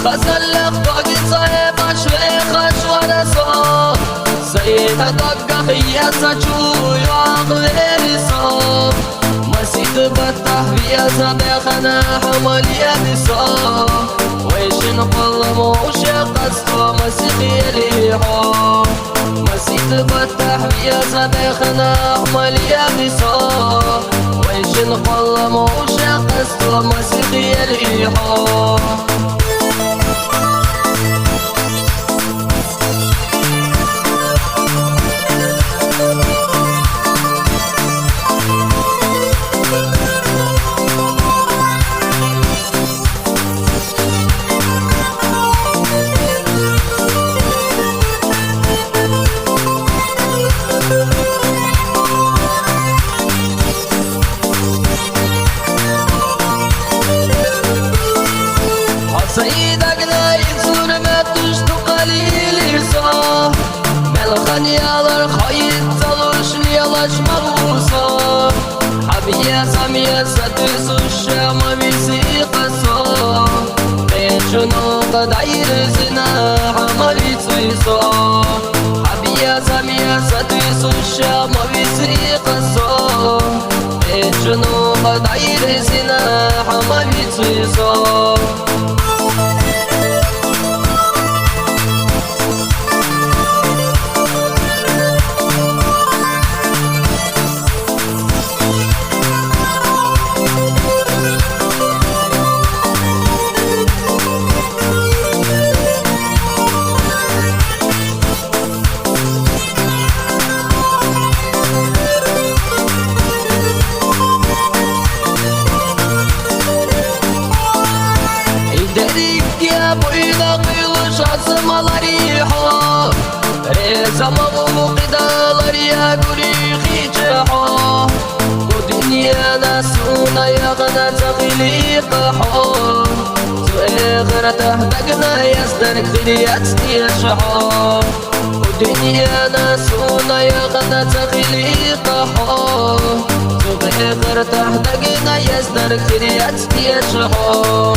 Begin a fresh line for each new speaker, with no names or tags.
غزل لك صعيبة شوي خش ولا صوت سيدة دقة خياسة شو يعقلي صوت مسيد بطح بيا سبيخنا حمل يدي صوت ويش نقل موش قصة مسيخي ليحو مسيد بطح بيا سبيخنا حمل يدي صوت ويش نقل موش قصة مسيخي ليحو سيدك لا ينسون ما تشتو قليل يرصا ملخن يالر خايد تلوش ليلاش مغوصا حبيا ساميا ستوس الشام بيسيق صا بيشنو قد عير زنا حمالي تسويصا حبيا ساميا ستوس الشام بيسيق صا بيشنو قد عير زنا حمالي تسويصا زمامو قدالر يا قريخي جحو ودنيا ناسونا يغنى تغليق حو تؤخر تهدقنا يسترك ذريات يشحو ودنيا ناسونا يغنى تغليق حو تؤخر تهدقنا يسترك ذريات يشحو